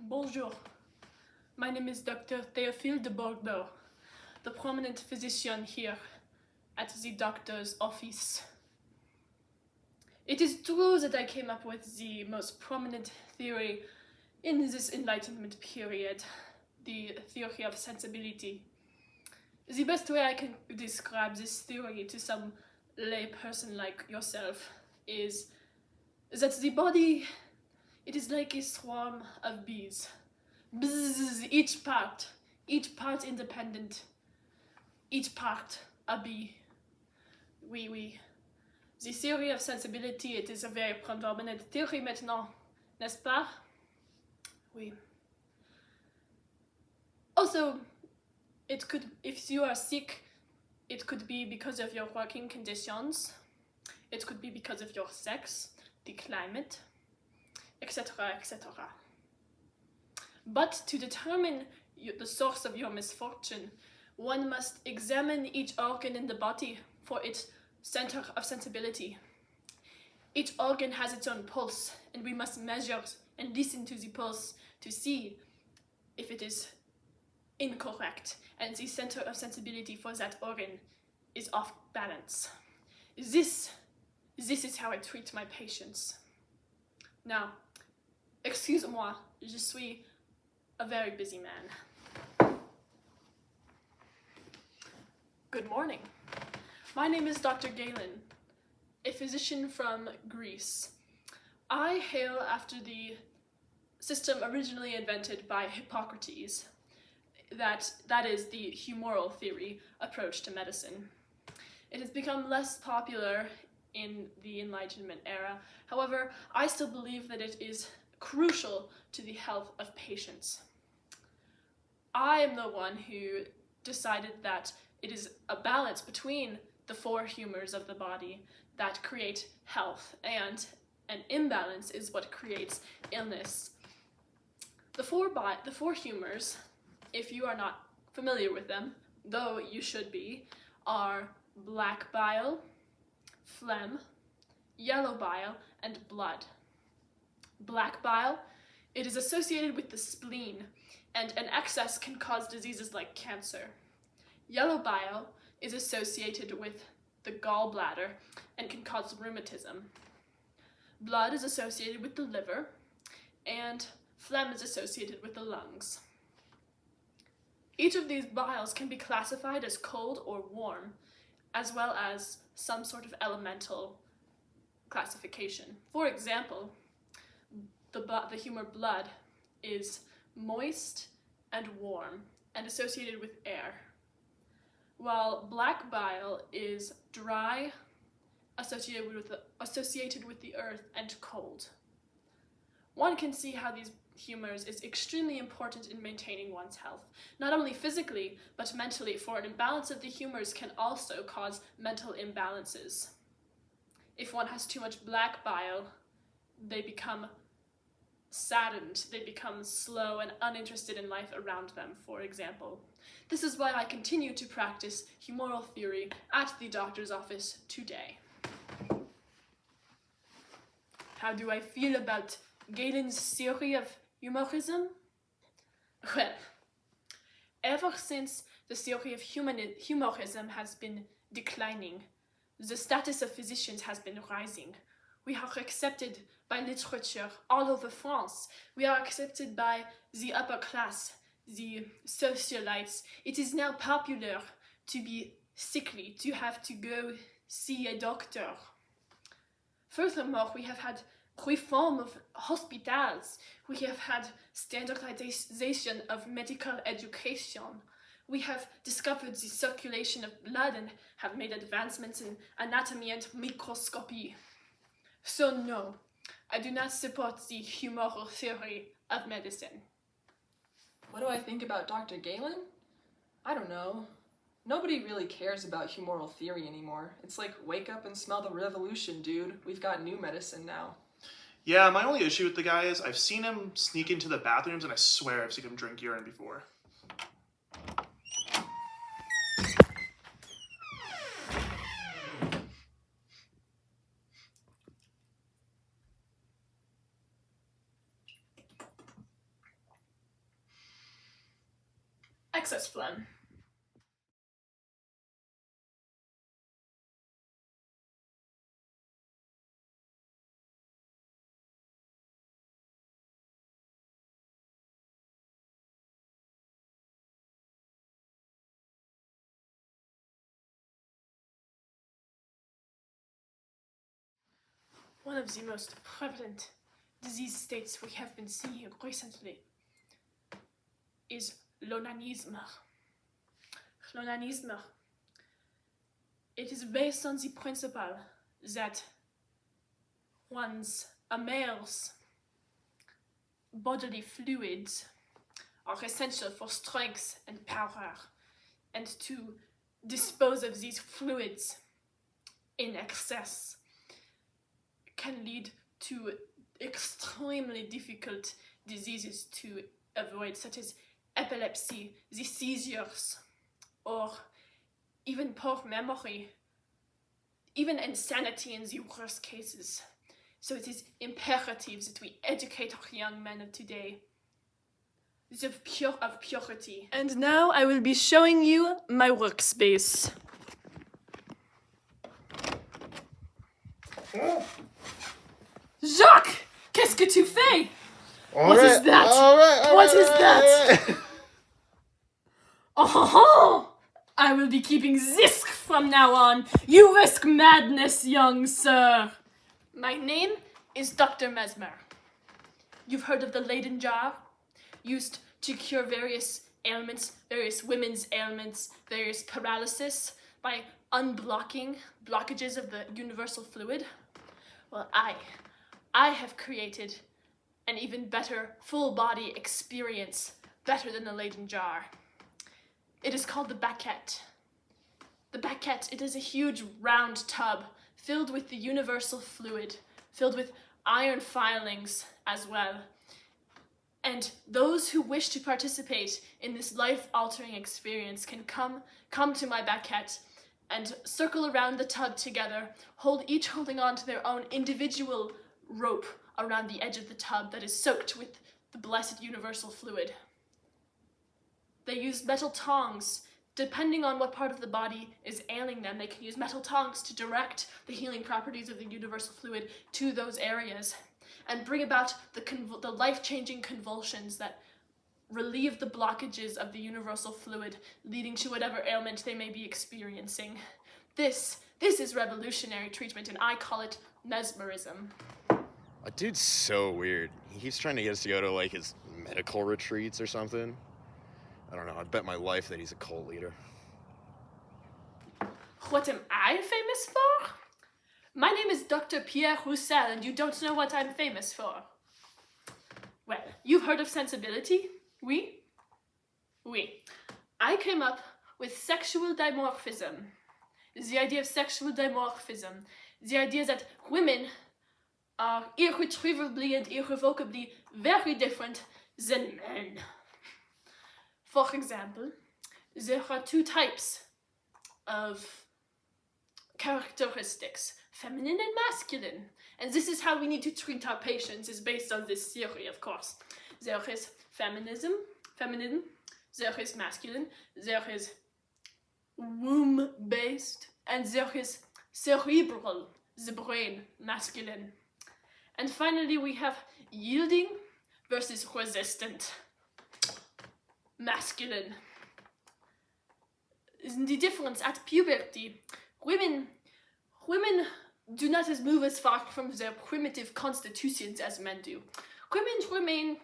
Bonjour. My name is Dr. Théophile de Bordeaux, the prominent physician here at the doctor's office. It is true that I came up with the most prominent theory in this Enlightenment period, the theory of sensibility. The best way I can describe this theory to some lay person like yourself is that the body, it is like a swarm of bees. Bzzz, each part independent, each part a bee. Oui. The theory of sensibility, it is a very predominant theory maintenant, n'est-ce pas? Oui. Also, it could, if you are sick, it could be because of your working conditions, it could be because of your sex, the climate, etc., etc. But to determine the source of your misfortune, one must examine each organ in the body for its center of sensibility. Each organ has its own pulse, and we must measure and listen to the pulse to see if it is incorrect and the center of sensibility for that organ is off balance. This is how I treat my patients. Now, excuse-moi, je suis a very busy man. Good morning. My name is Dr. Galen, a physician from Greece. I hail after the system originally invented by Hippocrates, that is the humoral theory approach to medicine. It has become less popular in the Enlightenment era. However, I still believe that it is crucial to the health of patients. I am the one who decided that it is a balance between the four humors of the body that create health, and an imbalance is what creates illness. The four humors, if you are not familiar with them, though you should be, are black bile, phlegm, yellow bile, and blood. Black bile, it is associated with the spleen, and an excess can cause diseases like cancer. Yellow bile is associated with the gallbladder and can cause rheumatism. Blood is associated with the liver, and phlegm is associated with the lungs. Each of these biles can be classified as cold or warm, as well as some sort of elemental classification. For example, the humor blood is moist and warm and associated with air, while black bile is dry, associated with the earth, and cold. One can see how these humors is extremely important in maintaining one's health, not only physically, but mentally, for an imbalance of the humors can also cause mental imbalances. If one has too much black bile, they become saddened, they become slow and uninterested in life around them, for example. This is why I continue to practice humoral theory at the doctor's office today. How do I feel about Galen's theory of humorism? Well, ever since the theory of humorism has been declining, the status of physicians has been rising. We are accepted by literature all over France. We are accepted by the upper class, the socialites. It is now popular to be sickly, to have to go see a doctor. Furthermore, we have had reform of hospitals. We have had standardization of medical education. We have discovered the circulation of blood and have made advancements in anatomy and microscopy. So no, I do not support the humoral theory of medicine. What do I think about Dr. Galen? I don't know. Nobody really cares about humoral theory anymore. It's like, wake up and smell the revolution, dude. We've got new medicine now. Yeah, my only issue with the guy is I've seen him sneak into the bathrooms, and I swear I've seen him drink urine before. excess phlegm. One of the most prevalent disease states we have been seeing recently is l'onanisme. L'onanisme. It is based on the principle that a male's bodily fluids are essential for strength and power, and to dispose of these fluids in excess can lead to extremely difficult diseases to avoid, such as epilepsy, the seizures, or even poor memory, even insanity in the worst cases. So it is imperative that we educate our young men of today the purity. And now I will be showing you my workspace. Jacques, qu'est-ce que tu fais? What is that? What is that? Oh, I will be keeping this from now on. You risk madness, young sir. My name is Dr. Mesmer. You've heard of the Leyden jar? Used to cure various ailments, various women's ailments, various paralysis by unblocking blockages of the universal fluid. Well, I have created an even better full body experience, better than the Leyden jar. It is called the baquette. The baquette, it is a huge round tub filled with the universal fluid, filled with iron filings as well. And those who wish to participate in this life-altering experience can come to my baquette and circle around the tub together, each holding on to their own individual rope around the edge of the tub that is soaked with the blessed universal fluid. They use metal tongs. Depending on what part of the body is ailing them, they can use metal tongs to direct the healing properties of the universal fluid to those areas and bring about the life-changing convulsions that relieve the blockages of the universal fluid, leading to whatever ailment they may be experiencing. This is revolutionary treatment, and I call it mesmerism. A dude's so weird. He keeps trying to get us to go to, like, his medical retreats or something. I don't know, I'd bet my life that he's a cult leader. What am I famous for? My name is Dr. Pierre Roussel, and you don't know what I'm famous for. Well, you've heard of sensibility? Oui? Oui. I came up with sexual dimorphism. The idea of sexual dimorphism. The idea that women are irretrievably and irrevocably very different than men. For example, there are two types of characteristics, feminine and masculine. And this is how we need to treat our patients, is based on this theory, of course. There is feminine, there is masculine, there is womb-based, and there is cerebral, the brain, masculine. And finally, we have yielding versus resistant, masculine. The difference at puberty, women do not move as far from their primitive constitutions as men do. Women remain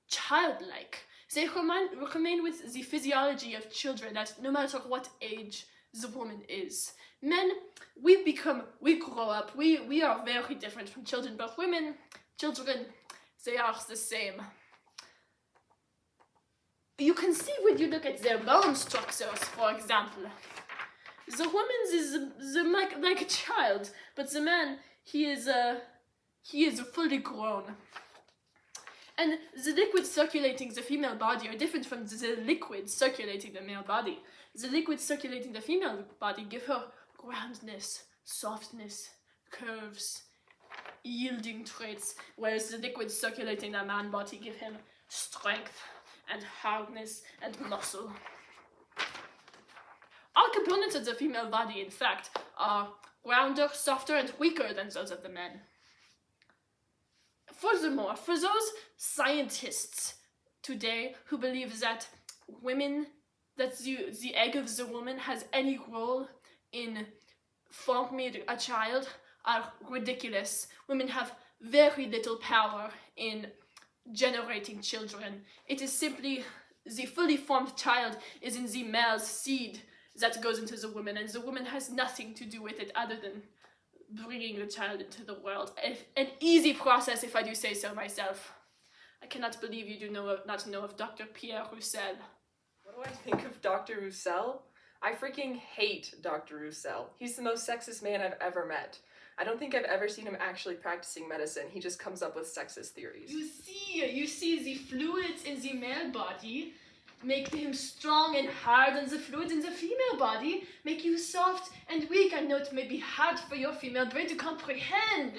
childlike. They remain with the physiology of children at no matter what age the woman is. Men, we grow up, we are very different from children, but children, they are the same. You can see when you look at their bone structures, for example. The woman is like a child, but the man, he is fully grown. And the liquids circulating the female body are different from the liquids circulating the male body. The liquids circulating the female body give her roundness, softness, curves, yielding traits, whereas the liquids circulating the man body give him strength and hardness and muscle. all components of the female body, in fact, are rounder, softer, and weaker than those of the men. Furthermore, for those scientists today who believe that the egg of the woman has any role in forming a child, are ridiculous. Women have very little power in generating children. It is simply the fully formed child is in the male's seed that goes into the woman, and the woman has nothing to do with it other than bringing the child into the world. An easy process, if I do say so myself. I cannot believe you do not know of Dr. Pierre Roussel. What do I think of Dr. Roussel? I freaking hate Dr. Roussel. He's the most sexist man I've ever met. I don't think I've ever seen him actually practicing medicine. He just comes up with sexist theories. You see the fluids in the male body make him strong and hard, and the fluids in the female body make you soft and weak. I know it may be hard for your female brain to comprehend.